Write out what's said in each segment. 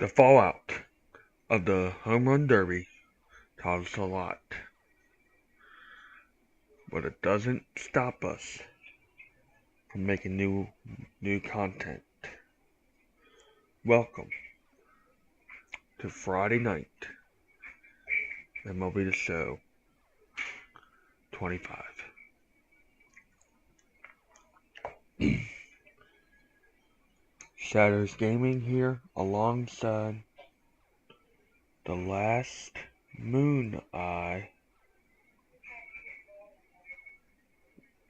The fallout of the Home Run Derby taught us a lot, but it doesn't stop us from making new content. Welcome to Friday night MLB The Show 25. Shadows Gaming here alongside the last Moon Eye.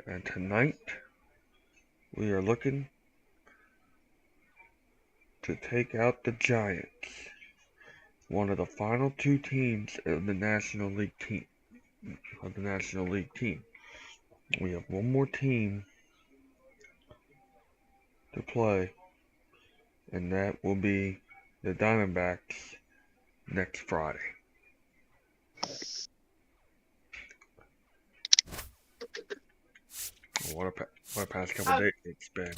And tonight we are looking to take out the Giants, one of the final two teams of the National League team. We have one more team to play, and that will be the Diamondbacks next Friday. What a past couple days it's been.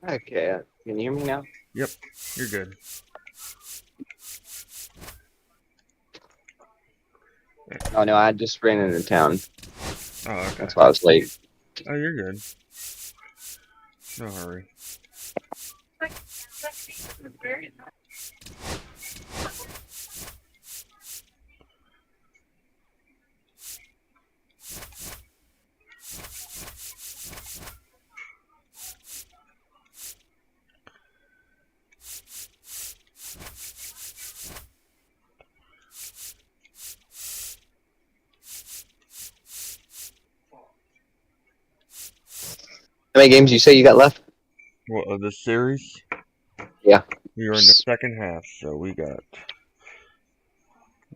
Okay, can you hear me now? Yep, you're good. Oh no, I just ran into town. Oh, okay. That's why I was late. Oh, you're good. No hurry. How many games you say you got left? What, of this series? Yeah. We are in the second half, so we got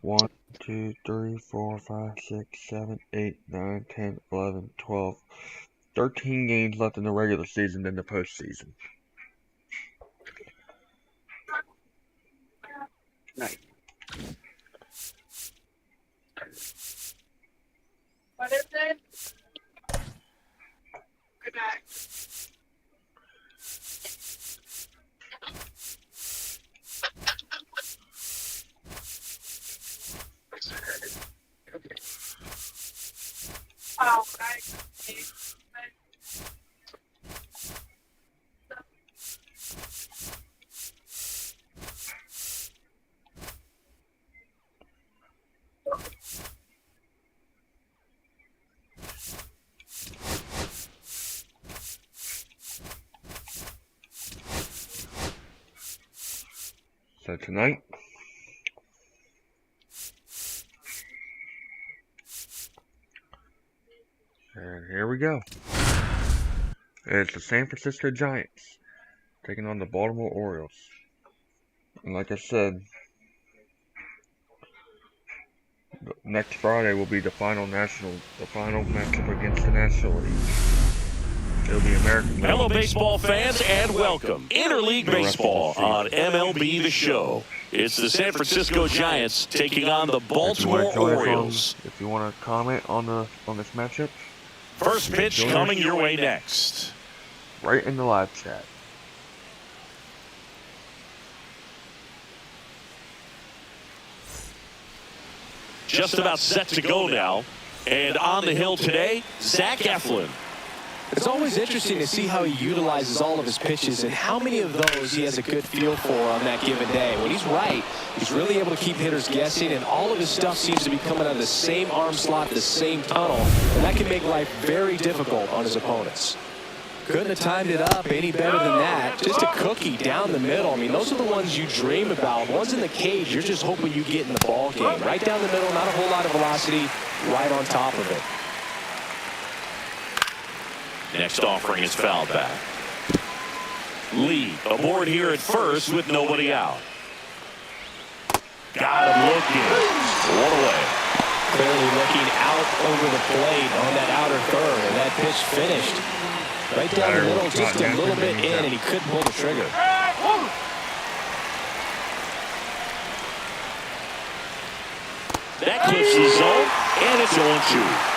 1, 2, 3, 4, 5, 6, 7, 8, 9, 10, 11, 12, 13 games left in the regular season and the postseason. Nice. What is it? Good night. Oh, right. So tonight, and here we go. It's the San Francisco Giants taking on the Baltimore Orioles. And like I said, next Friday will be the final matchup against the National League. It'll be American League. Hello, baseball fans, and welcome. Interleague Baseball on MLB The Show. It's the San Francisco Giants taking on the Baltimore Orioles. If you want to comment on this matchup, First pitch coming your way next. right in the live chat. Just about set to go now. And on the hill today, Zach Eflin. It's always interesting to see how he utilizes all of his pitches and how many of those he has a good feel for on that given day. When he's right, he's really able to keep hitters guessing, and all of his stuff seems to be coming out of the same arm slot, the same tunnel, and that can make life very difficult on his opponents. Couldn't have timed it up any better than that. Just a cookie down the middle. I mean, those are the ones you dream about. Ones in the cage, you're just hoping you get in the ball game. Right down the middle, not a whole lot of velocity, right on top of it. Next offering is foul back. Lee aboard here at first with nobody out. Got him looking. One away. Clearly looking out over the plate on that outer third, and that pitch finished. Right down the middle, just a little bit in, and he couldn't pull the trigger. That clips the zone, and it's 0-2.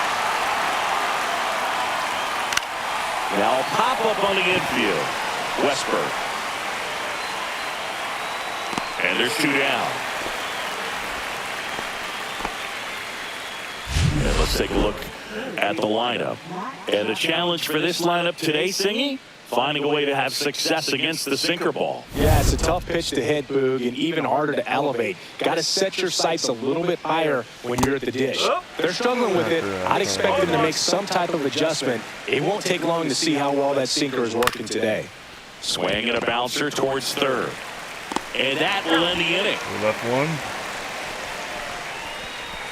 Now a pop-up on the infield. Westberg. And there's 2 down. And let's take a look at the lineup. And the challenge for this lineup today, Singy, finding a way to have success against the sinker ball. Yeah, it's a tough pitch to hit, Boog, and even harder to elevate. Got to set your sights a little bit higher when you're at the dish. They're struggling with it. I'd expect them to make some type of adjustment. It won't take long to see how well that sinker is working today. Swing and a bouncer towards third. And that will end the inning. We left one.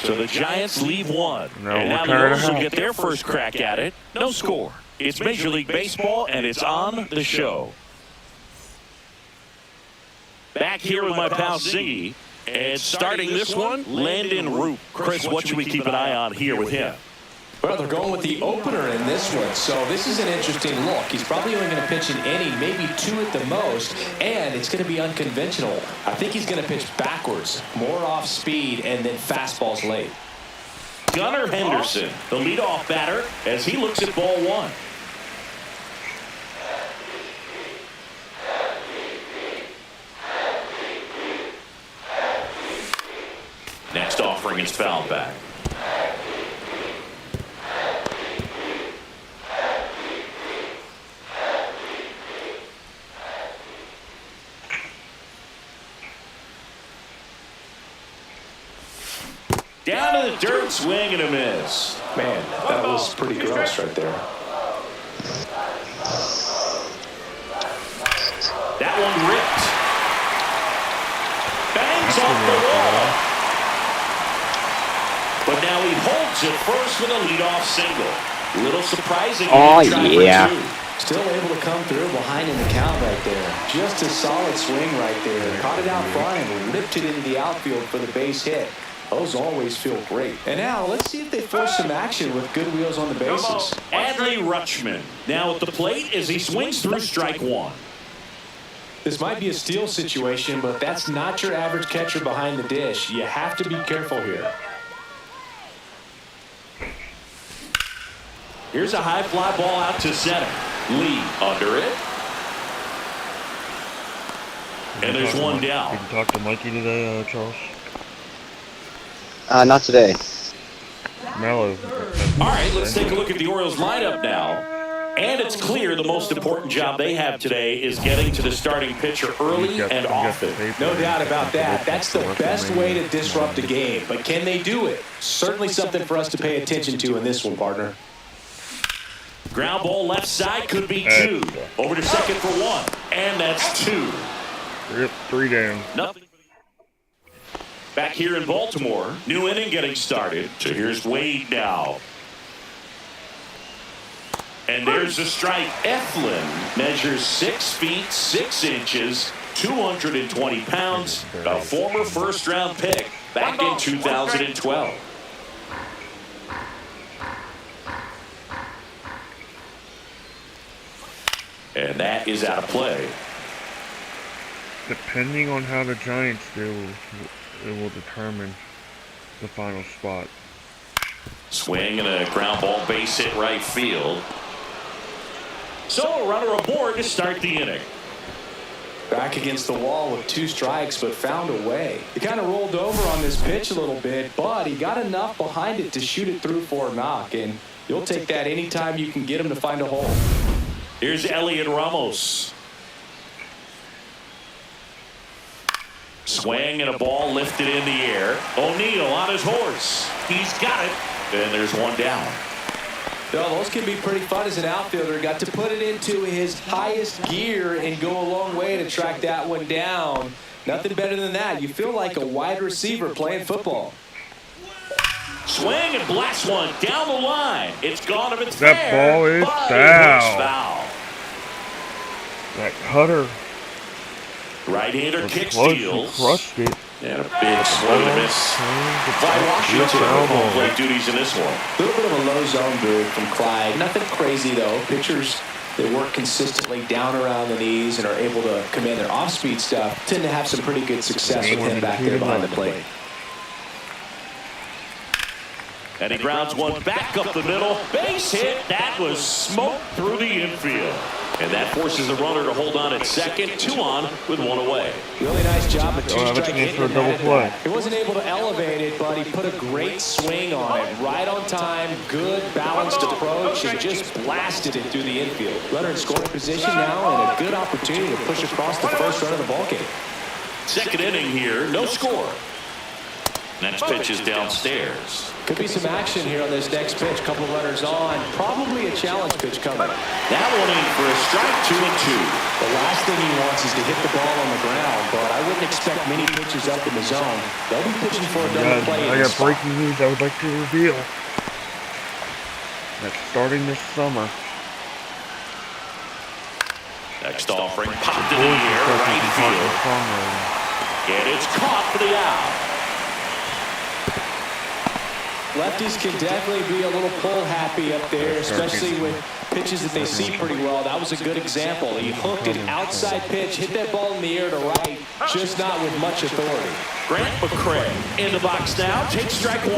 So the Giants leave one. No, and now the we're Orioles will tired of get their first crack at it. No score. It's Major League Baseball, and it's on the show. Back here with my pal Ziggy. And starting this one, Landon Root. Chris, what should we keep an eye on here with him? Well, they're going with the opener in this one, so this is an interesting look. He's probably only going to pitch an inning, maybe 2 at the most, and it's going to be unconventional. I think he's going to pitch backwards, more off speed, and then fastballs late. Gunnar Henderson, the leadoff batter, as he looks at ball 1. Next offering is fouled back. Down to the dirt, swing and a miss. Man, that was pretty gross right there. That one ripped. Bangs off the wall. But now he holds it first with a leadoff single. A little surprising. Oh, yeah. Still able to come through behind in the count right there. Just a solid swing right there. Caught it out front and ripped it into the outfield for the base hit. Those always feel great. And now let's see if they force some action with good wheels on the bases. Adley Rutschman now at the plate as he swings through strike 1. This might be a steal situation, but that's not your average catcher behind the dish. You have to be careful here. Here's a high fly ball out to center. Lee under it. And there's one down. Did you talk to Mikey today, Charles? Not today. Mello. All right, let's take a look at the Orioles lineup now. And it's clear the most important job they have today is getting to the starting pitcher early and often. No doubt about that. That's the best way to disrupt a game. But can they do it? Certainly something for us to pay attention to in this one, partner. Ground ball left side could be 2. Over to second for 1. And that's 2. 3 down. Nothing. Back here in Baltimore, new inning getting started. So here's Wade now. And there's a strike. Eflin measures 6 feet 6 inches, 220 pounds, a former first-round pick back in 2012. And that is out of play. Depending on how the Giants do, it will determine the final spot. Swing and a ground ball base hit right field. So a runner aboard to start the inning. Back against the wall with 2 strikes, but found a way. He kind of rolled over on this pitch a little bit, but he got enough behind it to shoot it through for a knock, and you'll take that anytime you can get him to find a hole. Here's Elliot Ramos. Swing and a ball lifted in the air. O'Neill on his horse. He's got it. And there's one down. Well, those can be pretty fun as an outfielder. Got to put it into his highest gear and go a long way to track that one down. Nothing better than that. You feel like a wide receiver playing football. Swing and blast one down the line. It's gone if it's That fair, ball is but foul. it That cutter right-hander was kick close. steals. He crushed it. And a big swing and a miss. Clyde Washington on home plate duties in this one. A little bit of a low zone move from Clyde. Nothing crazy, though. Pitchers that work consistently down around the knees and are able to command their off-speed stuff tend to have some pretty good success with him back there behind the plate. And he grounds one back up the middle. Base hit. That was smoked through the infield. And that forces the runner to hold on at second. 2 on with 1 away. Really nice job of two-strike hitting for a double play. He wasn't able to elevate it, but he put a great swing on it. Right on time, good balanced approach, and just blasted it through the infield. Runner in scoring position now, and a good opportunity to push across the first run of the ballgame. Second inning here, no score. Next pitch is downstairs. Could be some action here on this next pitch. Couple of runners on. Probably a challenge pitch coming. That one in for a strike, 2-2. The last thing he wants is to hit the ball on the ground, but I wouldn't expect many pitches up in the zone. They'll be pitching for a double play. I got breaking news I would like to reveal. That's starting this summer. Next offering popped in the air, right field. And it's caught for the out. Lefties can definitely be a little pull happy up there, especially with pitches that they see pretty well. That was a good example. He hooked an outside pitch, hit that ball in the air to right, just not with much authority. Grant McCray in the box now, takes strike 1.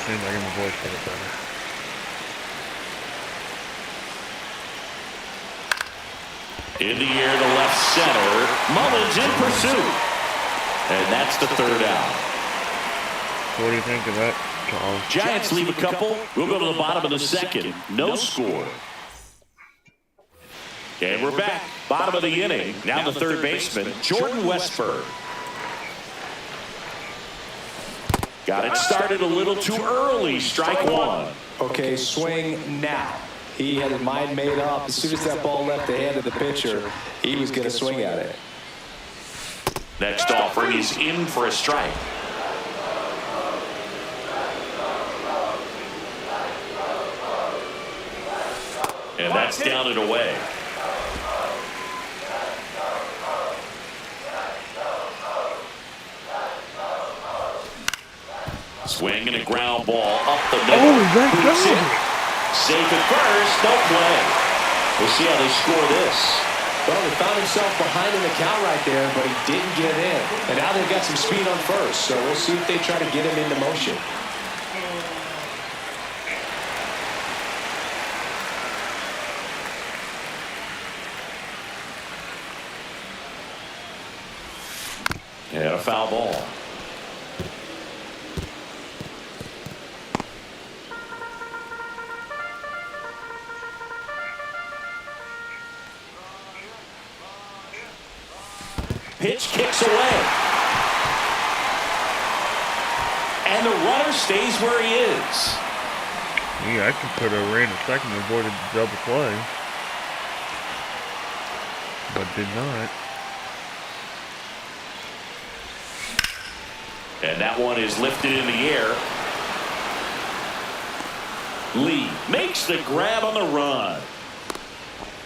Seems like my voice got better. In the air to left center. Mullins in pursuit. And that's the 3rd out. What do you think of that, Charles? Giants leave a couple. We'll go to the bottom of the 2nd. No score. And we're back. Bottom of the inning. Now the 3rd baseman, Jordan Westburg. Got it started a little too early. Strike 1. Okay, swing now. He had his mind made up. As soon as that ball left the hand of the pitcher, he was going to swing at it. Next offering is in for a strike. And that's down and away. Swing and a ground ball up the middle. Boots it. Safe at first, no play. We'll see how they score this. Well, he found himself behind in the count right there, but he didn't get in. And now they've got some speed on first, so we'll see if they try to get him into motion. And a foul ball. Pitch kicks away. And the runner stays where he is. Yeah, I could have ran a second and avoided the double play. But did not. And that one is lifted in the air. Lee makes the grab on the run.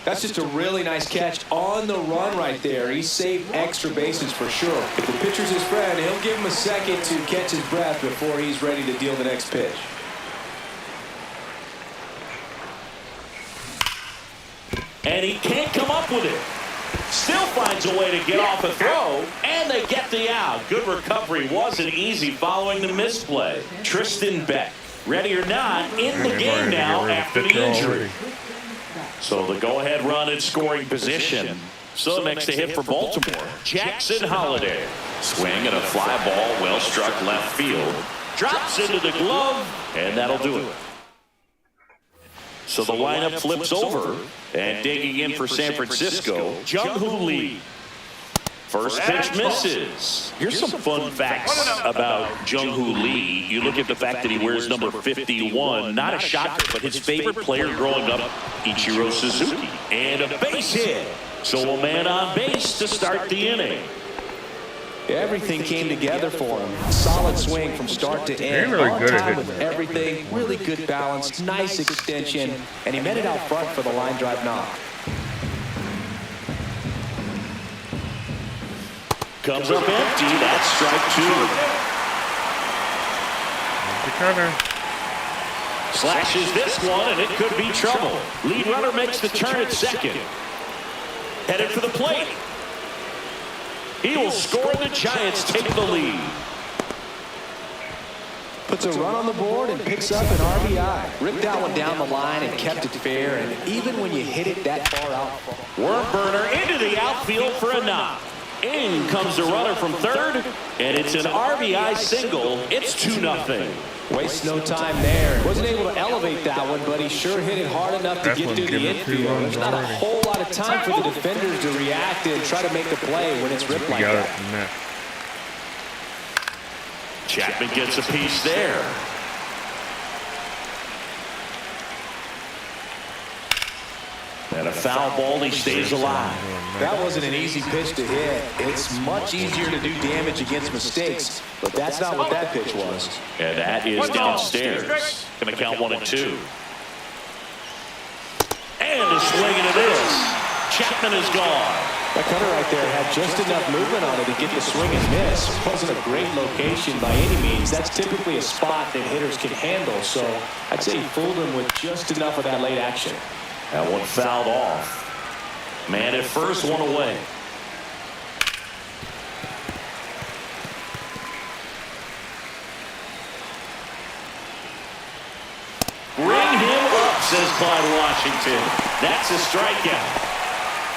That's just a really nice catch on the run right there. He saved extra bases for sure. If the pitcher's his friend, he'll give him a second to catch his breath before he's ready to deal the next pitch. And he can't come up with it. Still finds a way to get off a throw, and they get the out. Good recovery wasn't easy following the misplay. Tristan Beck, ready or not, in the game now after the injury. So the go-ahead run in scoring position. So next to hit for Baltimore, Jackson Holliday. Swing and a fly ball, well struck left field. Drops into the glove, and that'll do it. So the lineup flips over, and digging in for San Francisco, Jung-Hoo Lee. First pitch misses. Here's some fun facts about Jung-Hoo Lee. You look at the fact that he wears number 51. Not a shocker, but his favorite player growing up, Ichiro Suzuki. And a base hit. So a man on base to start the inning. Everything came together for him. Solid swing from start to end. Really On good at time hitting with that. everything. Really good balance. Nice extension. And he met it out front for the line drive knock. Comes up empty. That's strike 2. The cutter. Slashes this one, and it could be trouble. Lead runner makes the turn at second. Headed for the plate. He will score, and the Giants take the lead. puts a run on the board and picks up an RBI. Ripped that one down the line and kept it fair, and even when you hit it that far out. Worm burner into the outfield for a knock. In comes the runner from third, and it's an RBI single. It's 2-0. Wastes no time there. Wasn't able to elevate that one, but he sure hit it hard enough to get through the infield. There's not a whole lot of time for the defenders to react and try to make the play when it's ripped like that. Chapman gets a piece there. And a foul ball, he stays alive. That wasn't an easy pitch to hit. It's much easier to do damage against mistakes, but that's not what that pitch was. And that is downstairs. Going to count 1 and 2. And a swing and a miss. Chapman is gone. That cutter right there had just enough movement on it to get the swing and miss. It wasn't a great location by any means. That's typically a spot that hitters can handle, so I'd say he fooled him with just enough of that late action. That one fouled off. Man at first, one away. Ring him up, says Clyde Washington. That's a strikeout.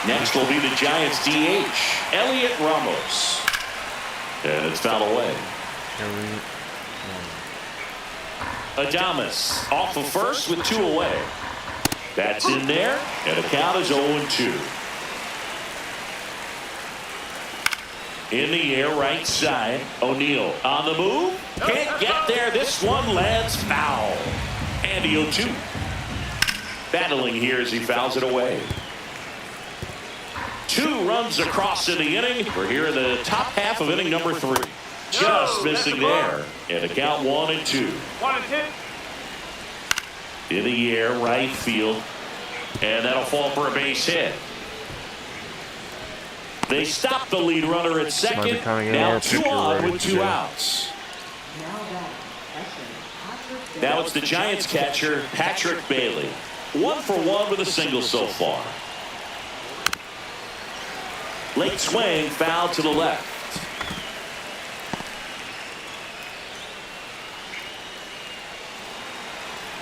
Next will be the Giants' DH, Elliot Ramos. And it's fouled away. Adames off of first with 2 away. That's in there, and the count is 0-2. In the air, right side. O'Neill on the move. Can't get there. This one lands foul. Andy O2 battling here as he fouls it away. 2 runs across in the inning. We're here in the top half of inning number 3. Just missing there. And the count 1-2. 1-2. In the air, right field. And that'll fall for a base hit. They stop the lead runner at second. Now 2 on with 2 outs. Now it's the Giants catcher, Patrick Bailey. 1 for 1 with a single so far. Late swing, foul to the left.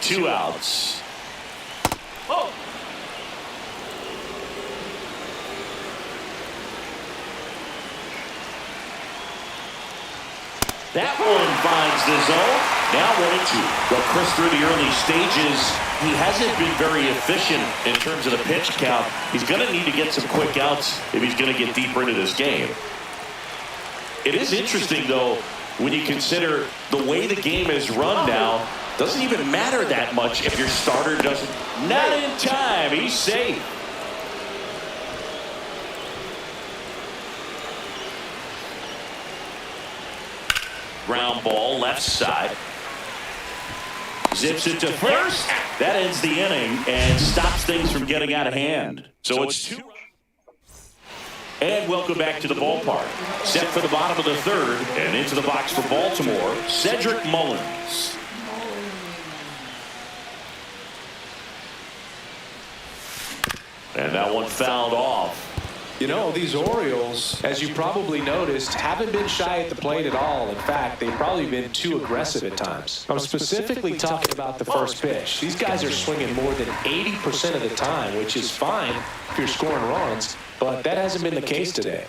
Two outs. Oh. That one finds the zone. Now 1-2. Well, Chris, through the early stages, he hasn't been very efficient in terms of the pitch count. He's going to need to get some quick outs if he's going to get deeper into this game. It is interesting, though, when you consider the way the game is run now. Doesn't even matter that much if your starter doesn't. Not in time. He's safe. Ground ball, left side. Zips it to first. That ends the inning and stops things from getting out of hand. So it's 2. And welcome back to the ballpark. Set for the bottom of the 3rd and into the box for Baltimore, Cedric Mullins. And that one fouled off. You know, these Orioles, as you probably noticed, haven't been shy at the plate at all. In fact, they've probably been too aggressive at times. I'm specifically talking about the first pitch. These guys are swinging more than 80% of the time, which is fine if you're scoring runs, but that hasn't been the case today.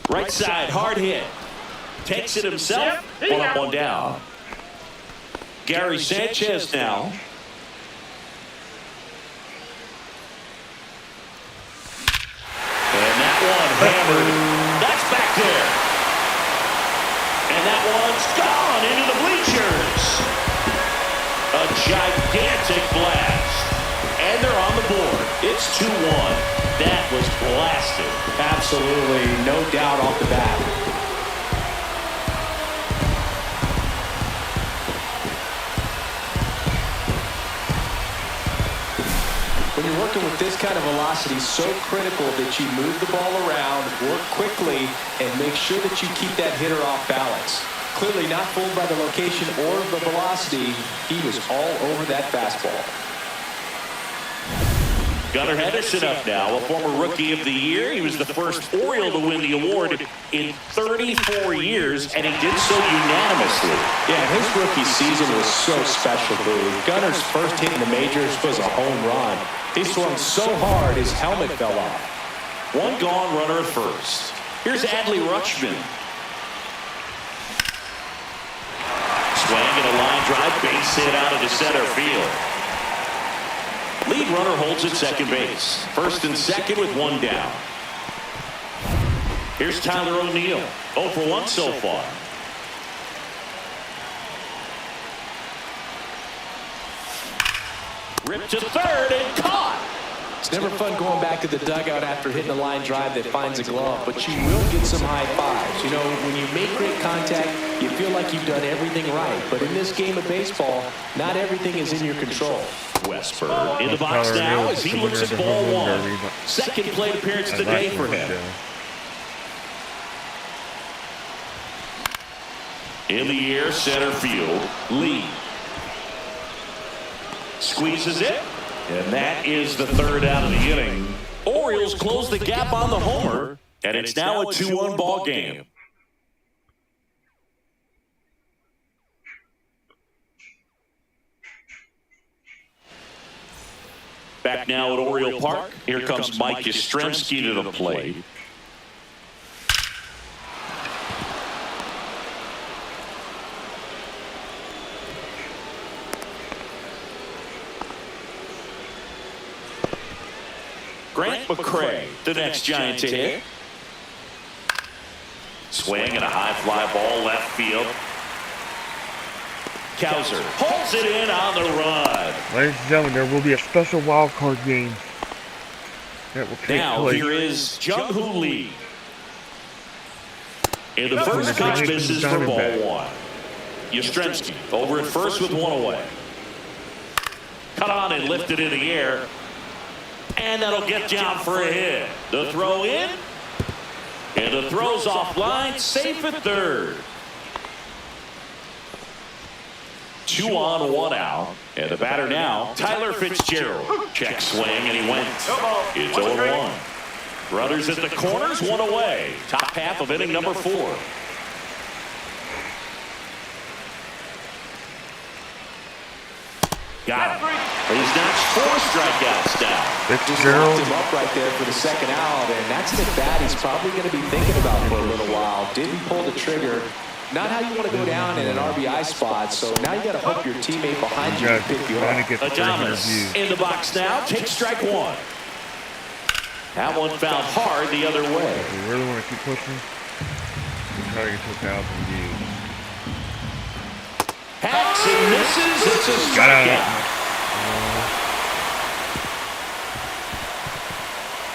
Right side, hard hit. Takes it himself. 1 up, 1 down. Gary Sanchez now. And that one hammered. That's back there. And that one's gone into the bleachers. A gigantic blast. And they're on the board. It's 2-1. That was blasted. Absolutely, no doubt off the bat. When you're working with this kind of velocity, so critical that you move the ball around, work quickly, and make sure that you keep that hitter off balance. Clearly not fooled by the location or the velocity. He was all over that fastball. Gunnar Henderson up now, a former Rookie of the Year. He was the first Oriole to win the award in 34 years, and he did so unanimously. Yeah, his rookie season was so special, dude. Gunner's first hit in the majors was a home run. He swung so hard his helmet fell off. One gone, runner at first. Here's Adley Rutschman. Swing and a line drive, base hit out into center field. Lead runner holds at second base. First and second with one down. Here's Tyler O'Neill. 0 for 1 so far. Ripped to third and caught. It's never fun going back to the dugout after hitting a line drive that finds a glove, but you will get some high fives. You know, when you make great contact, you feel like you've done everything right. But in this game of baseball, not everything is in your control. Westburg in the box now as he looks at ball one. Second plate appearance of the day for him. In the air, center field, Lee. Squeezes it, and that is the third out of the inning. Orioles close the gap on the homer, and it's now a 2-1 ball game. Back now at Oriole Park. Here comes Mike Yastrzemski to the plate. Grant McCray, the next Giant to hit. Swing and a high fly ball left field. Cowser holds it in on the run. Ladies and gentlemen, there will be a special wild card game that will take now place. Here is Jung-Hoo Lee. In the first pitch, misses for ball one. Yastrzemski over at first with one away. Cut on and lifted in the air. And that'll get down for a hit. The throw in. And the throw's offline. Safe at third. 2 on, 1 out. And the batter now, Tyler Fitzgerald. Check swing, and he went. It's 0-1. Runners at the corners, 1 away. Top half of inning number 4. Got him. He's notched 4 strikeouts now. Fitzgerald. Just locked him up right there for the second out, and that's an at-bat he's probably going to be thinking about for a little while. Didn't pull the trigger. Not how you want to go down in an RBI spot, so now you got to hope your teammate behind you can pick you up. Adames in the box now, takes strike 1. That one found hard the other way. If we really want to keep pushing, we try to get to 1,000 views. Hacks and misses. It's a strikeout.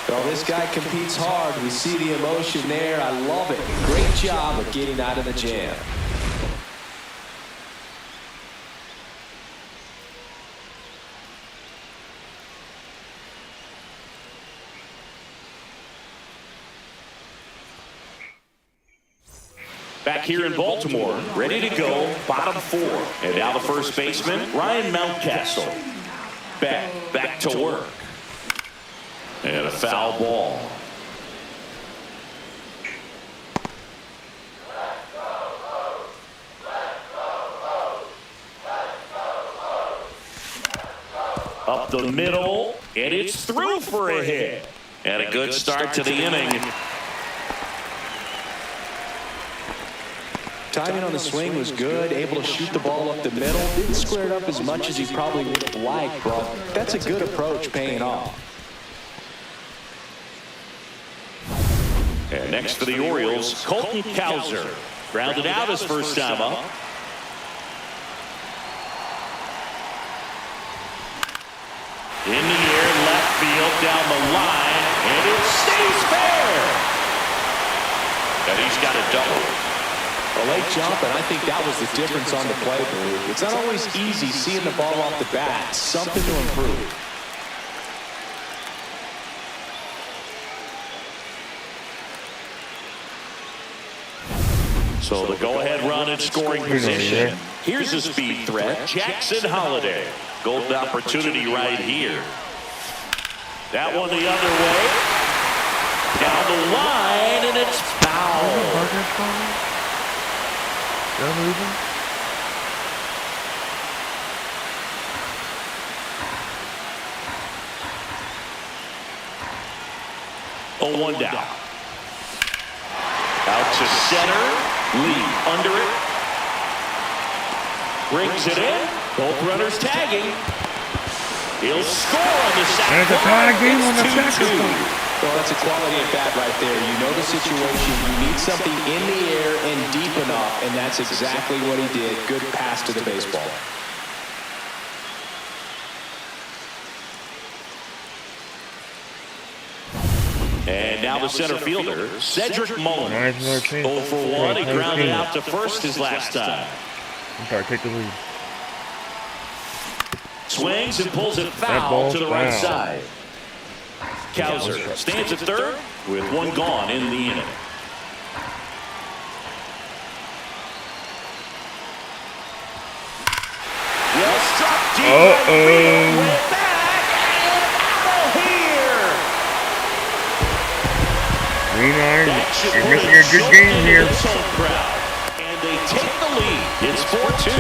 Well, this guy competes hard. We see the emotion there. I love it. Great job of getting out of the jam. Back here in Baltimore, ready to go, bottom 4. And now the first baseman, Ryan Mountcastle. Back to work. And a foul ball. Up the middle, and it's through for a hit. And a good start to the inning. Timing on the swing was good, able to shoot the ball up the middle. Didn't square it up as much as he probably would have liked, but that's a good approach paying off. And next for the Orioles, Colton Cowser. Grounded out his first time up. In the air, left field, down the line, and it stays fair. And he's got a double. A late jump, and I think that was the difference on the play, Blue. It's not always easy seeing the ball off the bat. Something to improve. So the go-ahead run in scoring position. Here's a speed threat, Jackson Holliday. Golden opportunity right here. That one the other way. Down the line, and it's foul. Did I lose him? Oh, 1 down. Out to center. Lee under it. Brings it in. Both runners tagging. He'll score on the sack. And it's a tie game on the sack. Well, that's a quality at bat right there. You know the situation. You need something in the air and deep enough, and that's exactly what he did. Good pass to the baseball. And now the center fielder, Cedric Mullen. 0 for 1. He grounded out to first his last time. I'm sorry, take the lead. Swings and pulls it foul to the right side. Kowser stands at third with 1 gone in the inning. Well struck deep. Way back, and out of here. Green, you're missing a good game here. And they take the lead. It's 4-2.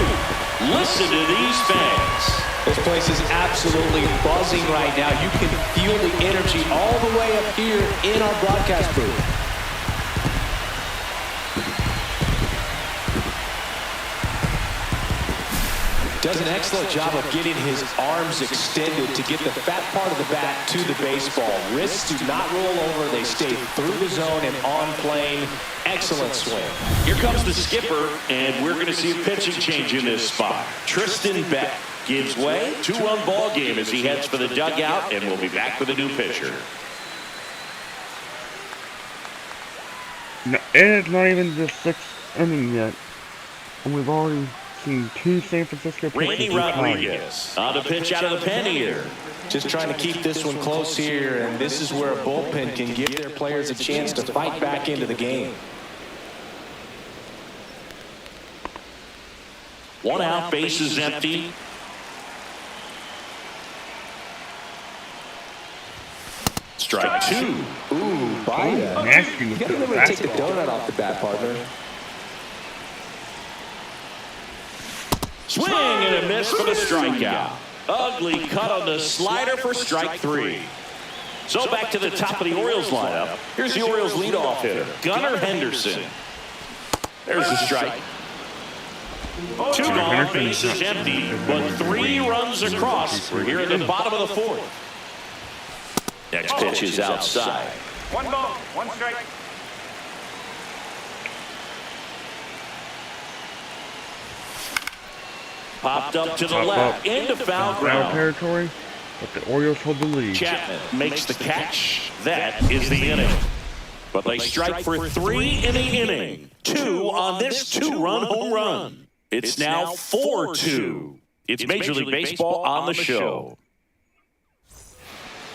Listen to these fans. This place is absolutely buzzing right now. You can feel the energy all the way up here in our broadcast booth. Does an excellent job of getting his arms extended to get the fat part of the bat to the baseball. Wrists do not roll over. They stay through the zone and on plane. Excellent swing. Here comes the skipper, and we're going to see a pitching change in this spot. Tristan Beck gives way. 2-run ball game as he heads for the dugout, and we'll be back with a new pitcher. No, it's not even the 6th inning yet, and we've already seen 2 San Francisco pitchers. Randy Rodriguez on the pitch out of the pen here. Just trying to keep this one close here, and this is where a bullpen can give their players a chance to fight back into the game. 1 out, bases empty. Strike 2. Ooh, Bida. Nasty. You gotta remember to take the donut off the bat, partner. Swing and a miss for the strikeout. Ugly cut on the slider for strike 3. So back to the top of the Orioles lineup. Here's the Orioles leadoff hitter, Gunnar Henderson. There's the strike. 2 gone, bases empty, but 3 runs across. We're here at the bottom of the 4th. Next pitch is outside. 1 ball, 1 strike. Popped up to the left, into foul Foul ground. territory, but the Orioles hold the lead. Chapman makes the catch. That is the inning. But they strike for 3 in the inning. 2 on this 2-run home run. It's now 4-2. It's Major League Baseball on the show.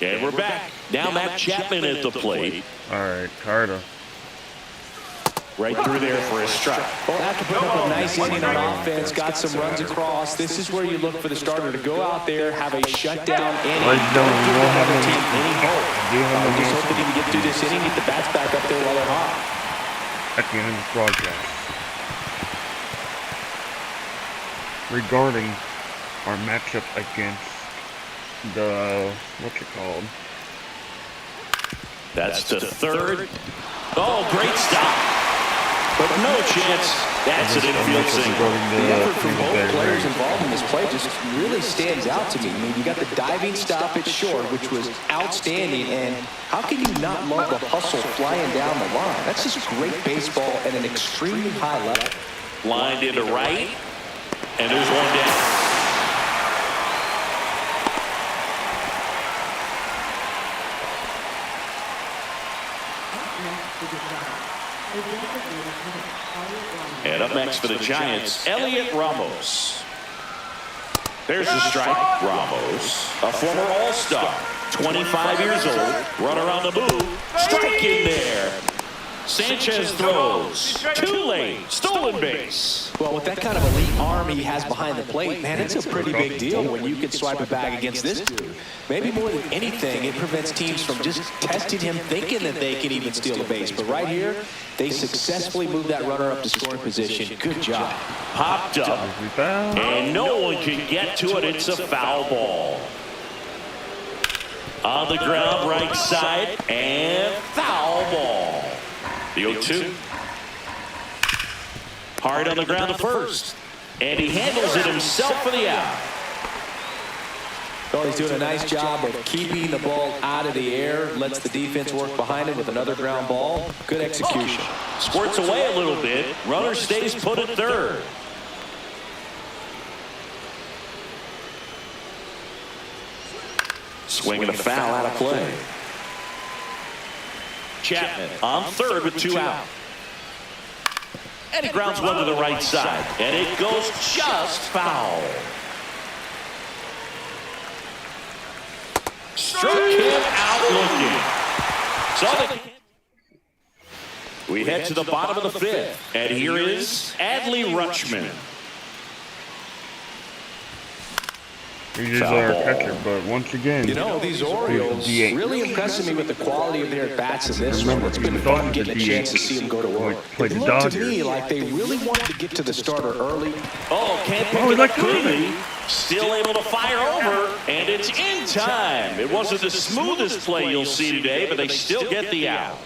And we're back. Now Matt Chapman at the plate. All right, Carter. Right through there for a strike. Well, after putting up a nice inning on offense, got some runs across, this is where you look for the starter to go out there, have a shutdown inning. Ladies and gentlemen, we will have Team any hope. a Just hope that he can get through this inning, get the bats back up there while they're hot. at the end of this broadcast regarding our matchup against the, what's it called? That's the 3rd. Oh, great stop. But no chance. That's an infield single. The effort from both players involved in this play just really stands out to me. I mean, you got the diving stop at short, which was outstanding, and how can you not love the hustle flying down the line? That's just great baseball at an extremely high level. Lined into right, and there's 1 down. And up next for the Giants, Elliot Ramos. There's the strike. Ramos, a former All-Star, 25 years old, runner on the move, strike in there. Sanchez throws. Too late. Stolen base. Well, with that kind of elite arm he has behind the plate, man, it's a pretty big deal when you can swipe it back against this dude. Maybe more than anything, it prevents teams from just testing him, thinking that they can even steal the base. But right here, they successfully moved that runner up to scoring position. Good job. Popped up. And no one can get to it. It's a foul ball. On the ground, right side, and foul ball. The 0-2. Hard on the ground to first. And he handles it himself for the out. Well, he's doing a nice job of keeping the ball out of the air. Lets the defense work behind it with another ground ball. Good execution. Squirts away a little bit. Runner stays put at third. Swinging a foul out of play. Chapman on third with 2 out. And he grounds one to the right side. And it goes just foul. Struck him out looking. So we head to the bottom of the 5th. And here is Adley Rutschman. He's our catcher, but once again, You know, these Orioles really impressing me with the quality of their at-bats in this one. It's been fun getting a chance to see them go to work. It looked to me like they really wanted to get to the starter early. Oh, can't pick it up cleanly. Still able to fire over, and it's in time. It wasn't the smoothest play you'll see today, but they still get the out.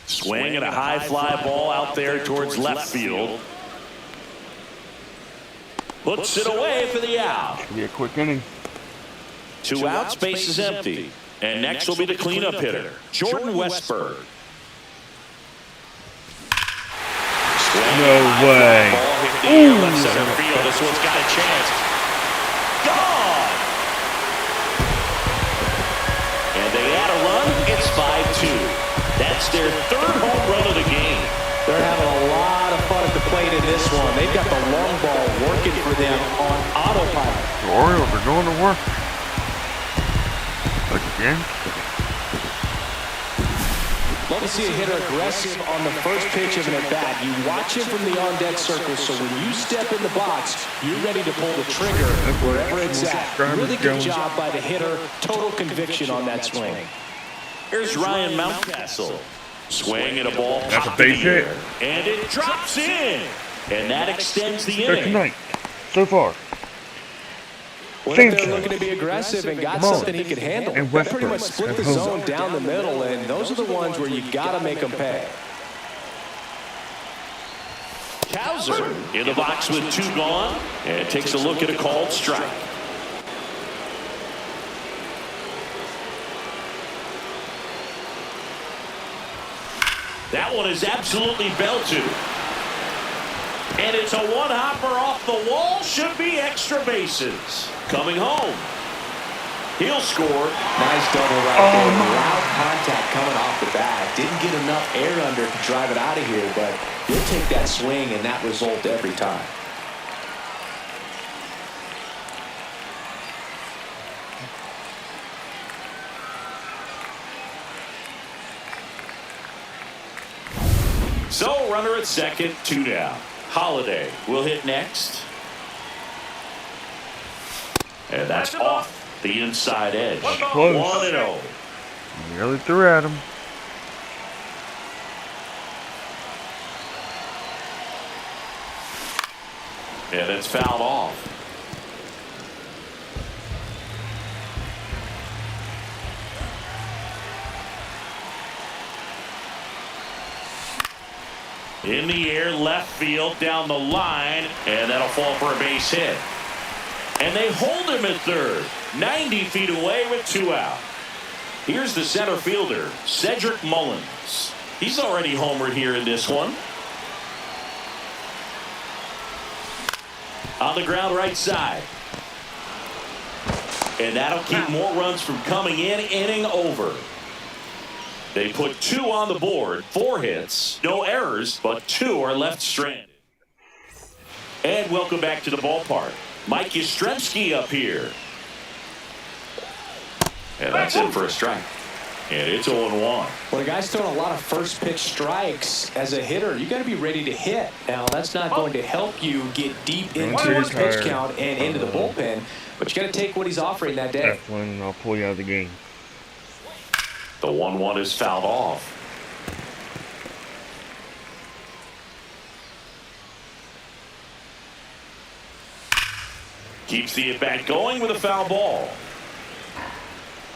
Swing and a high fly ball out there towards left field. Puts it away for the out. Should be a quick inning. 2 outs, base is empty. And next will be the cleanup hitter, Jordan Westberg. No way. Ball hit the air, left center field. This one's got a chance. Gone! And they add a run. It's 5-2. That's their 3rd home run of the game. They're having a lot of fun at the plate in this one. They've got the long ball working for them on autopilot. The Orioles are going to work. Again. Love to see a hitter aggressive on the first pitch of an at-bat. You watch him from the on-deck circle, so when you step in the box, you're ready to pull the trigger wherever it's at. Really good job by the hitter. Total conviction on that swing. Here's Ryan Mountcastle. Swing and a ball That's a popped in base the hit. air. And it drops in. And that extends the Third inning. tonight, so far. Well, if they're Sanchez. looking to be aggressive and got Mullins. something he could handle, And they pretty much Westbrook. split the And zone down the middle, and those are the ones where you got to make them pay. Cowser in the box with 2 gone. And takes a look at a called strike. That one is absolutely belted. And it's a one-hopper off the wall. Should be extra bases. Coming home. He'll score. Nice double right there. Loud contact coming off the bat. Didn't get enough air under to drive it out of here, but you'll take that swing and that result every time. So, runner at second, 2 down. Holiday will hit next. And that's off the inside edge. Close. 1-0. Nearly threw at him. And it's fouled off. In the air, left field, down the line, and that'll fall for a base hit. And they hold him at third, 90 feet away with 2 out. Here's the center fielder, Cedric Mullins. He's already homered here in this one. On the ground right side. And that'll keep more runs from coming in, inning over. They put 2 on the board, 4 hits, no errors, but 2 are left stranded. And welcome back to the ballpark. Mike Yastrzemski up here. And that's in for a strike. And it's 0-1. When a guy's throwing a lot of first pitch strikes as a hitter, you got to be ready to hit. Now, that's not going to help you get deep into his pitch count and into the bullpen, but you got to take what he's offering that day. That's when I'll pull you out of the game. The 1-1 is fouled off. Keeps the at-bat going with a foul ball.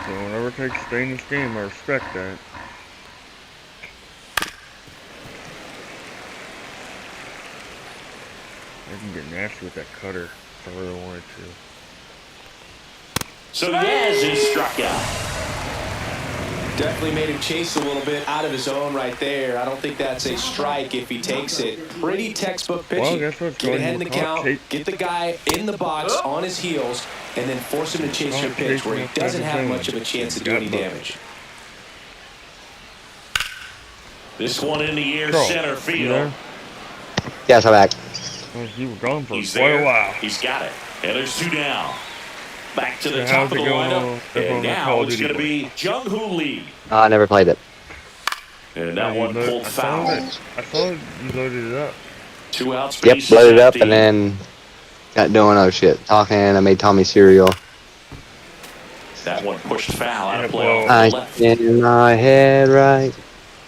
So whatever it takes to stay in this game, I respect that. I can get nasty with that cutter if I really wanted to. So Yaz is struck out. Definitely made him chase a little bit out of his own right there. I don't think that's a strike if he takes it. Pretty textbook pitching. Well, guess what? Get ahead in the count, get the guy in the box on his heels, and then force him to chase your pitch where he doesn't have much of a chance to do any damage. This one in the air, Carl, center you field. there? Yes, I'm back. Well, you were gone for He's quite there. a while. He's got it. And there's 2 down. Back to the So top how's of it the going lineup. on And the now Call of it's Duty going to be Jung-Hoo Lee. I never played it. And that one pulled foul. I saw you loaded it up. 2 outs. Yep, bases loaded up empty. and then got doing other shit. Talking, I made Tommy cereal. That one pushed foul out of Yeah, play. well, off I the left. in my head right.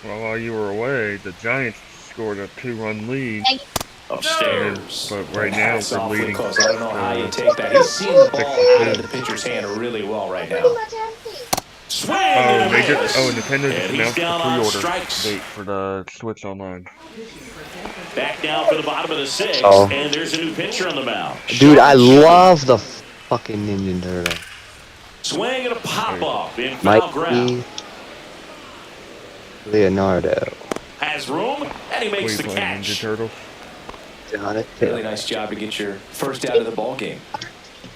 Well, while you were away, the Giants scored a 2-run lead. Upstairs. But right now, That's we're awfully leading. close. I don't know how you take that. He's seeing the ball out of the pitcher's hand really well right now. Swing and a They just, miss. Nintendo And just he's announced the down on pre-order strikes. date for the Switch Online. Back down for the bottom of the 6th. Oh. And there's a new pitcher on the mound. Dude, I love the fucking Ninja Turtle. Swing and a pop-up in foul ground. Mikey Leonardo. Has room, and he What are makes you the playing, Ninja catch. Turtles? Got it. Really nice job to get your first out of the ball game.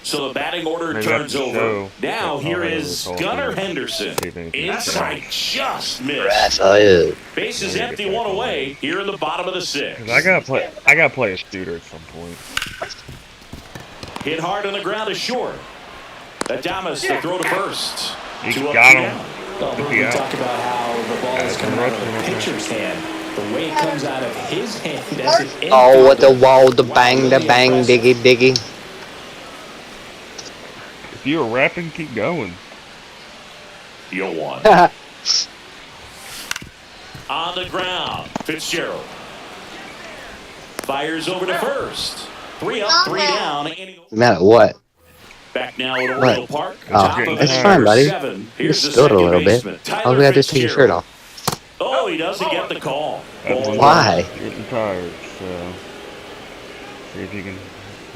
So the batting order Maybe turns that's the over. show. Now That's here all I is recall. Gunnar Henderson. See if anything Inside just missed. That's all it is. Bases empty, one away here in the bottom of the 6th. 'Cause I gotta play a shooter at some point. Hit hard on the ground is short. Adamas to throw to first. You 2 up, got 2 him. down. Well, we talk about how the ball is coming out of the pitcher's hand. The way it comes out of his hand as it Oh, what the wall, the bang, diggy, diggy. If you were rapping, keep going. Deal 1. On the ground, Fitzgerald. Fires over to first. 3 up, 3 down. Mad at what? Back now at What? Oriole Park. Oh, Top of that's the fine, buddy. 7. You Here's the spilled a second little bit. baseman, All we Tyler gotta do is take your shirt Fitzgerald. off. Oh, he doesn't get the call. Why? Getting tired, so see if you can.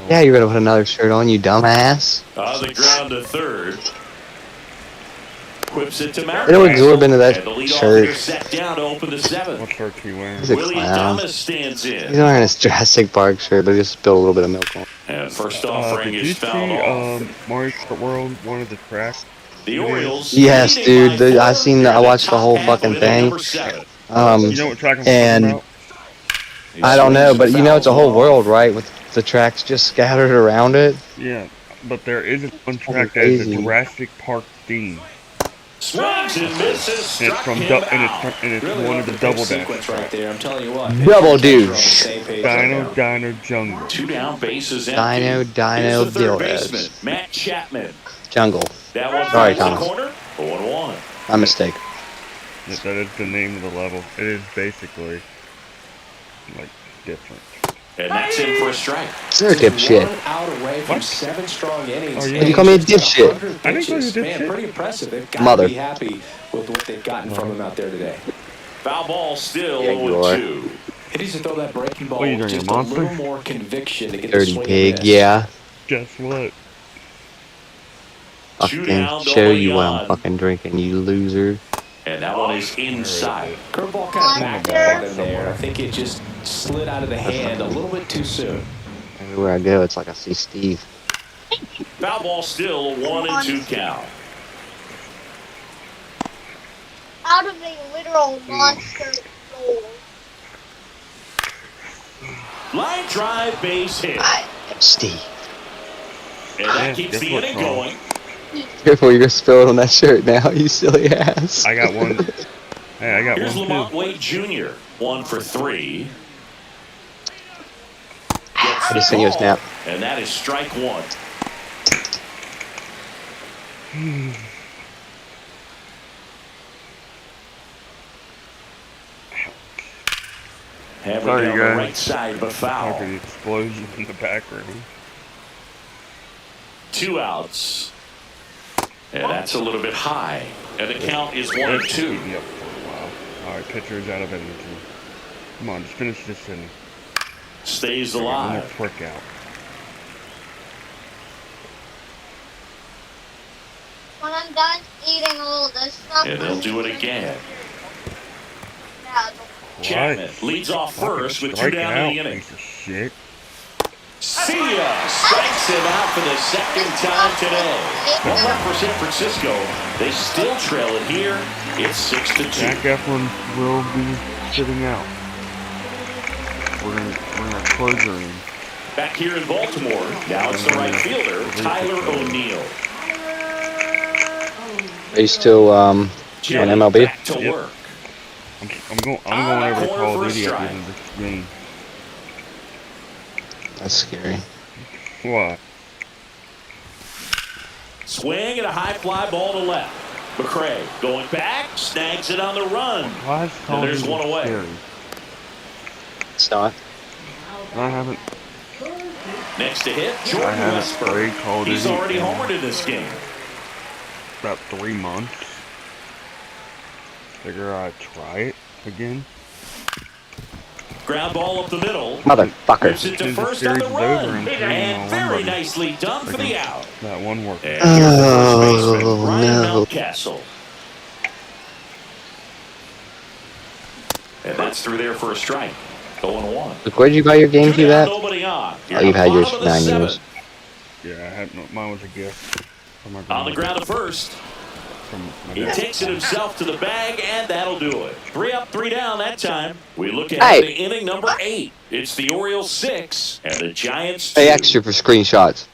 Yeah, you're gonna put another shirt on, you dumbass. On the ground to third. Whips it to Mount. It'll absorb into that And the leadoff shirt. hitter set down to open the 7th. What shirt's he wearing? He's a Willie clown. Thomas stands He's in. wearing his Jurassic Park shirt, but he just spilled a little bit of milk on it. And first offering Did you is see fouled off. Mario Kart World, one of the tracks? The Orioles. Yes, leading dude, by I 4. seen that. I They're watched the top whole half fucking of thing. number 7. You know what track I'm and talking about? I don't know, but you know it's a whole world, right? With the tracks just scattered around it. Yeah, but there is one track that Crazy. is a Jurassic Park theme. Swings and misses. And it's Struck from him and out. it's Really one love of the pitch double sequence dash. right there. I'm telling you what. Double pitchers are on the douche. same page right Dino now. Dino Jungle. 2 down, bases empty. Dino, Here's the third Dildos. baseman, Matt Chapman. Jungle. That one Sorry, finds the Thomas. corner. 0-1. My mistake. That is the name of the level. It is basically like different. And that's in for a strike. You're a dipshit. 1 out away from What? 7 strong innings. Oh, yeah. and You call me a just dipshit. 100 I didn't call you a pitches. Man, dipshit. pretty impressive. They've got Mother. to be happy with what they've gotten from him out there today. Foul ball still Yeah, you are. 0-2. He needs to throw that breaking ball What are you with doing, just a a monster? little more conviction to get the Dirty swing and pig, miss. yeah. Guess what? Two Fucking down, show nobody you what on. I'm fucking drinking, you loser. And that one is inside. Curveball kind of backed out in there. I think it just slid out of the hand a little bit too soon. Everywhere I go, it's like I see Steve. Foul ball still 1-2 count. Out of a literal monster soul. Line drive, base hit. I am Steve. And that Yeah, keeps guess the what's inning wrong? going. Careful, you're spilling on that shirt now, you silly ass. I got one. Hey, I got Here's one Lamont too. Wade Jr. 1 for 3. I just sent you a snap. And that is strike one. Hammer Sorry, down the guys. right side of a foul. After the explosion in the background. 2 outs. And that's a little bit high. And the count is 1-2. Keep me up for a while. All right, pitcher's out of energy. Come on, just finish this inning. Stays One more alive. prick out. When I'm done eating all this stuff, And they'll do it again. yeah, Chapman leads off first with 2 down in the inning. Piece of shit. See ya! Strikes him out for the second time today. One run for San Francisco. They still trail it here. It's 6-2. Jack Eflin will be sitting out. We're gonna close her in. Back here in Baltimore, now it's the right fielder, Tyler O'Neill. Are you still on MLB? Back to Yep. work. I'm going over to Corner Call for a of Duty at the strike. end of this game. That's scary. What? Swing and a high fly ball to left. McCray going back, snags it on the run. Why is Call And of there's Duty one away. scary? It's not. I haven't. Next to hit, I Jordan haven't Westburg. played Call of Duty He's already in homered in this game. about 3 months. Figure I'd try it again. Ground ball up the middle. Motherfucker. Gives it to As soon as the first on series the is run. over, I'm trading And all very one nicely done for the out. That one worked. And here's the first baseman, Oh, Ryan no. Mountcastle. And that's through there for a strike. 0-1. Look, where'd you buy your Two GameCube down, at? nobody on. Oh, you've had yours for 9 Bottom of the years. Yeah, I had no, mine was a gift from my On the grandma. ground at first. From my He dad. takes it himself to the bag, and that'll do it. 3 up, 3 down that time. We look ahead Hey. to inning number 8. It's the Orioles 6 and the Giants 2. Pay extra for screenshots.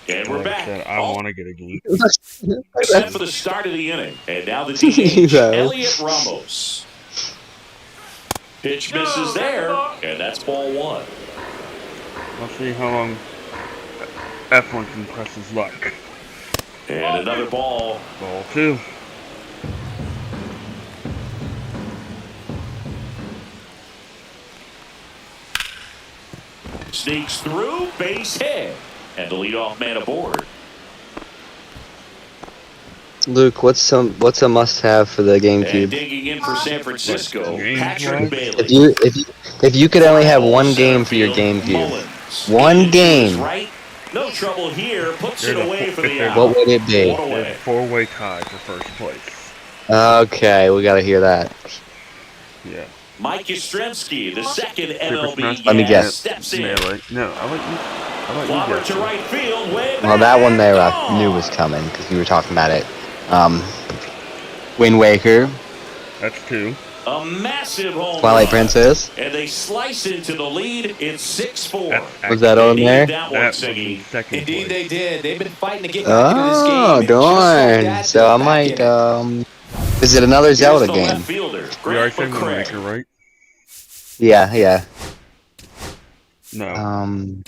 And we're Like I back. said, I All want to get a geek. set for the start of the inning. And now the DH, No. Elliot Ramos. Pitch misses there, and that's ball 1. Let's see how long F1 can press his luck. And another ball. Ball 2. Sneaks through, base hit. And the leadoff man aboard. Luke, what's a must-have for the And GameCube? digging in for San Francisco, Games Patrick wise? Bailey. If you could only have one game for your GameCube, Mullins. one Into his game. Right. No trouble here. Puts it There's a away fo- for the there's out. what would it be? One There's a away. 4-way tie for first place. Okay, we gotta hear that. Yeah. Mike Yastrzemski, the second MLB Smash. Let me guess. steps in. Melee. No, I let you Lobber guess to it. right field. Way Well, that one there I back. knew was coming because you were talking about it. Wind Waker, That's 2. A massive home Twilight run. Princess. And they slice into the lead. It's 6-4. That's Was that on They there? needed that one, That was Siggy. in second Indeed, place. they did. They've been fighting to get back into this game. Oh, and just like darn. that, So they're I back might, in it. is it another Here's Zelda the game? left fielder, We already Grant said Wind McCray. Waker, right? Yeah. No.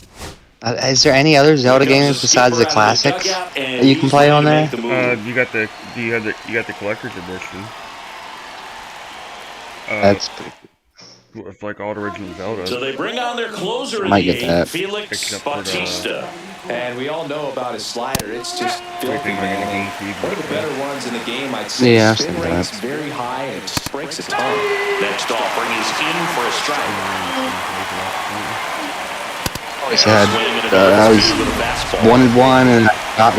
Is there any other Zelda Here comes games the besides the skipper out of classics dugout, and that you can he's play ready on to there? make the move. you got the collector's edition. That's pretty With like all the original Zelda. So they bring on their closer in Might the get 8th, that. Felix Except for the- Bautista. And we all know about his slider. It's just filthy, Everything like in the man. GameCube. One of the better ones in the game, I'd say. Yeah, I've Spin seen rate's that. very high, and it just breaks a ton. Next offering is in for a strike. always had. Swing and a I was with a fastball. wanted one and I got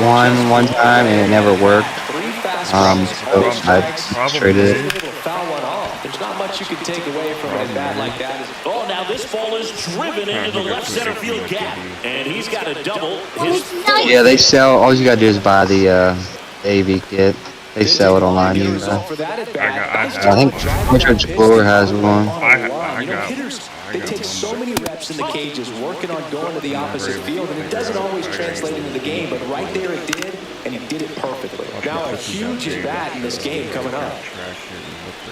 one time and it never worked. Three So fastballs, I Probably. traded it. able to foul one off. There's not much you can take away from a bat like that. Oh, now this ball is driven into the left center field gap. And he's got a double. His Yeah, they sell. All you gotta do is buy the AV kit. They sell it online. You can buy. For that at I bat. got- I think Metro Explorer has one. I got They take so many reps in the cages, working on going to the opposite field, and it doesn't always translate into the game, but right there it did, and he did it perfectly. Now a huge at-bat in this game coming up.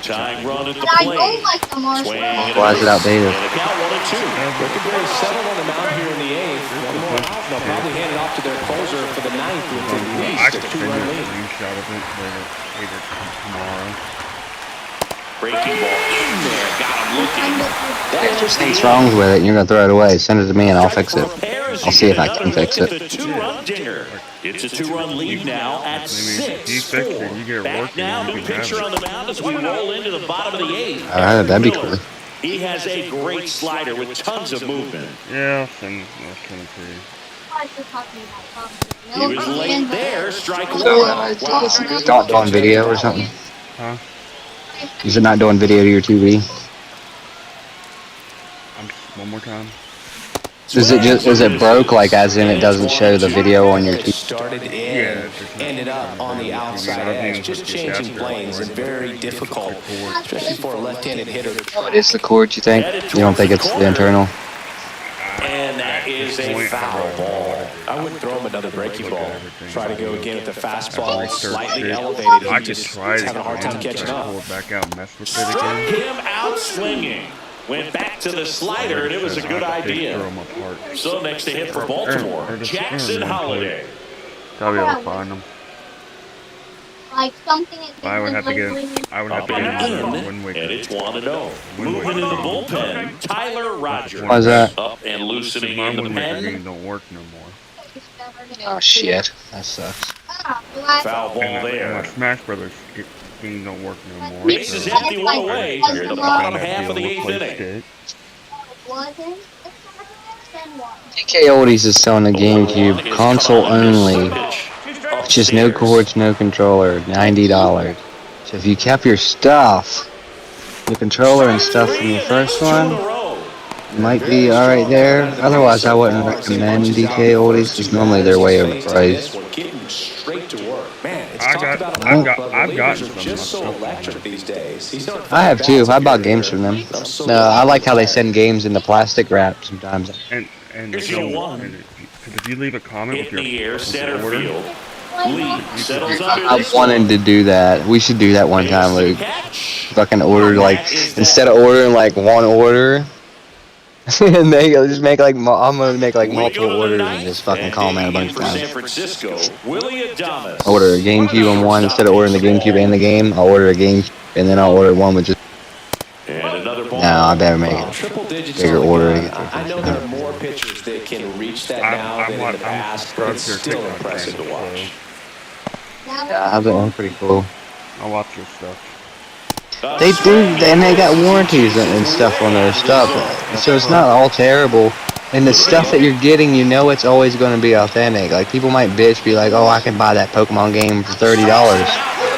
Tying run at the But I plate. don't like the Swing marshmallow. and Why is it outdated? And a count 1-2. Rickenberry settled on the mound here in the 8th. One more out, and they'll probably hand it off to their closer for the 9th with at I least a could send you 2-run a lead. screenshot of it later tomorrow. Breaking ball in there. Got him looking. If there's things wrong with it and you're going to throw it away, send it to me and I'll fix it. I'll see if I can fix it. The 2-run dinger. It's a 2-run lead now at You fix it, you get 6-4. Back working, now, you new can have pitcher it. on the mound as we roll into the bottom of the 8th. All right, that'd be cool. He has a great slider with tons of movement. Yeah, send it to you. He was late there. Strike one. So, Wow, it's not doing video or something? Huh? Is it not doing video to your TV? One more time. Is it broke, like as in it doesn't show the video on your TV? Started in, ended up on the outside edge, just changing planes and very difficult, especially for a left-handed hitter. Oh, it is the cord, you think? You don't think it's the internal? And that is a foul ball. I wouldn't throw him another breaking ball. Try to go again with the fastball, slightly elevated. I He could just try is it having a hard time again, catching try to up. pull it back out and mess with it Struck again. him out swinging. Went back to the slider, and it was a good Throw idea. them apart. So next to hit for Baltimore, Jackson Holiday. I'll be able to find them. Like something it I would have to get. I would have Up to get and him in, Wind and Waker. it's 1-0. Moving in the bullpen, Tyler Rogers. Why's that? Up and loosening My in the Wind Waker pen. game don't work no more. Oh shit, that sucks. Foul ball And my there. Smash Brothers game don't work no more. Bases so empty, one away. Here in the bottom I half of the deal 8th with inning. DK Oldies is selling a GameCube console only, which is no cords, no controller, $90. So if you kept your stuff, your controller and stuff from your first one, it might be alright there. Otherwise, I wouldn't recommend DK Oldies because normally they're way overpriced. We're getting straight to work. Man, it's I've talked got- about I've a got- lot, but I've relievers gotten are some just so myself. electric these days. He's not I have too. I bought games from them. I'm so No, I like how they glad. send games in the plastic wrap sometimes. And Here's you your know, one. and if you leave a comment Hit with in your the air, with center your order, field. Lee settles under I this wanted to do that. We should do that one time, Luke. Fucking order like instead of ordering like one order, and they just make like I'm gonna make like multiple orders and just fucking comment a bunch of San times. Francisco, Willie Adames. Order a GameCube on one instead of ordering the GameCube and the game. I'll order a GameCube and then I'll order one with just. And another ball. No, I better make it. Triple digits Bigger on the order. gun. I know there are more pitchers that can reach that now than in the past, but it's still impressive to watch. Yeah, I've been pretty cool. I'll watch your stuff. They do, and they got warranties and stuff on their stuff, so it's not all terrible. And the stuff that you're getting, you know it's always going to be authentic. Like, people might bitch, be like, oh, I can buy that Pokemon game for $30.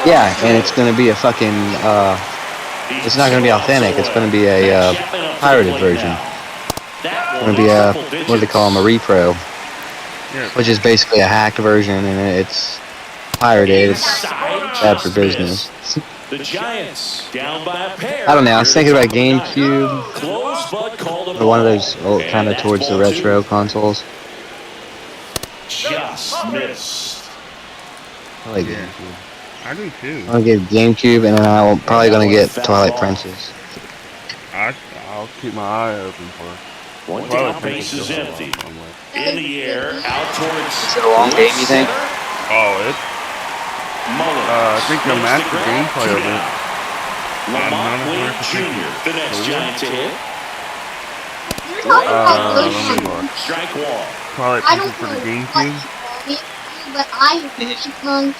Yeah, and it's going to be a fucking, it's not going to be authentic. It's going to be a pirated version. It's going to be a, what do they call them, a repro, Yeah. which is basically a hacked version, and it's pirated. It's bad for business. The Giants down by a pair. I don't know, I was thinking about GameCube, Close, but called a or one of ball. those kind of towards the retro consoles. Just missed. I like Yeah. GameCube. I do too. I'm gonna get GameCube, and then I'm probably gonna get Twilight Princess. I'll keep my eye open for. One Twilight down, Princess base is still has a lot empty. of fun with. In the air, out towards. Is it a long game, you think? Oh, it. Mullins. I think the makes master grab. gameplay of it. Lamont not Wade 100% Jr., the next sure. Giant to hit. You're talking about let me lotion. look. Strike one. Twilight I Princess don't for know the what GameCube. you call it, but I because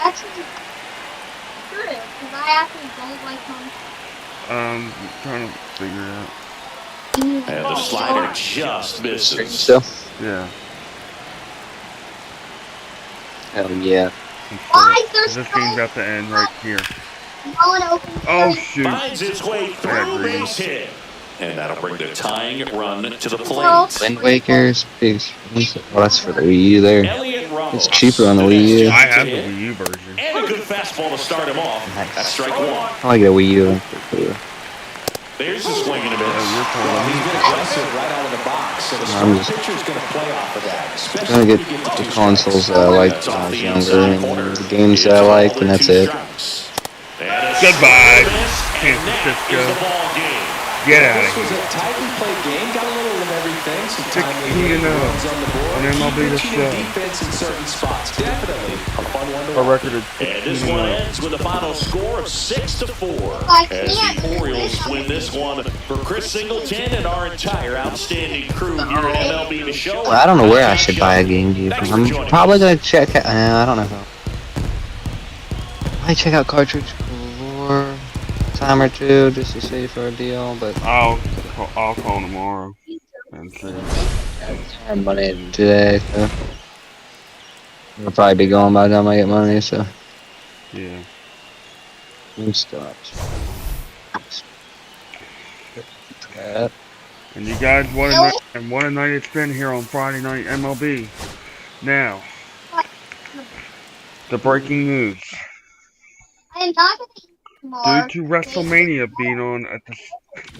actually true because I actually don't like I'm trying to figure it out. pumpkin. And the slider just misses. Still? Yeah. Hell yeah. Why is there This game's about to end right here. no one opens Oh the shoot. Finds its way I through agree. base hit. And that'll bring the tying run to the Well, plate. Wind Waker's big. Well, that's for the Wii U there. Elliott Ramos. It's cheaper on the Wii U. I have the Wii U version. And a good fastball to start him off. Nice. That's strike one. I like the Wii U. There's a swing and a miss. Well, he's been aggressive right out of the box, and the I'm starting just pitcher's going to play off of that, especially gonna when get you get to the 2 consoles strikes. that I liked That's when I off was the younger, inside and corner. the games that It's I liked, called and in that's 2 it. strikes. And a Goodbye, swing and a miss, and San that Francisco. is the ball game. Get Well, out this of was here. a tightly played game. Got a little of everything. Some timely 16 hitting, to 0 runs on the board, on key MLB The pitching Show. and defense in certain spots. Definitely a fun one to Our watch. record is And 16 this to one 0. ends with a final score of 6-4 I as can't the do Orioles this. win this one. For Chris Singleton and our entire outstanding crew here at MLB The Show, I don't know I'm where I Josh should buy a Young. game gear. Thanks for I'm joining probably us. gonna check. I don't know. I check out Cartridge for a time or two just to see for a deal, but I'll call tomorrow and see. I have money today, so I'll probably be going by the time I get money. So Yeah. I'm stopped. And you guys, what a night it's been here on Friday Night MLB. Now, the breaking news. I am not going to eat Due tomorrow. to WrestleMania being on at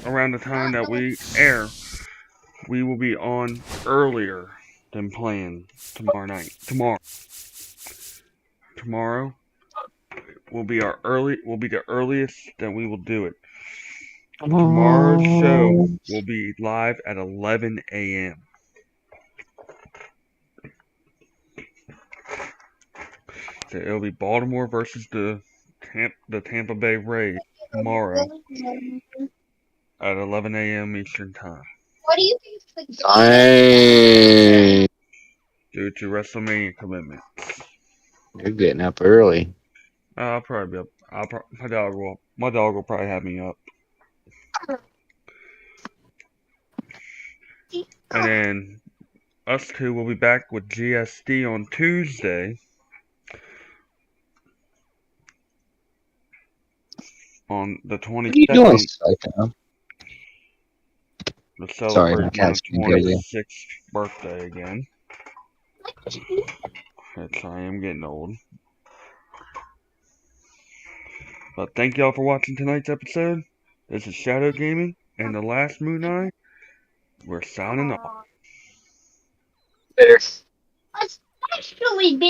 around the time that we air, we will be on earlier than planned tomorrow night. Tomorrow will be the earliest that we will do it. Tomorrow's show will be live at 11 a.m. So it'll be Baltimore versus the Tampa Bay Rays tomorrow at 11 a.m. Eastern Time. What do you think? Dang. Due to WrestleMania commitment. You're getting up early. I'll probably be up. My dog will probably have me up. And then us two will be back with GSD on Tuesday. On the 22nd. What are you doing, Psycho? To Sorry, celebrate my my cat's being guilty. 26th birthday again. Yes, I am getting old. But thank y'all for watching tonight's episode. This is Shadow Gaming and the Last Moon Eye. We're signing off. Later. Especially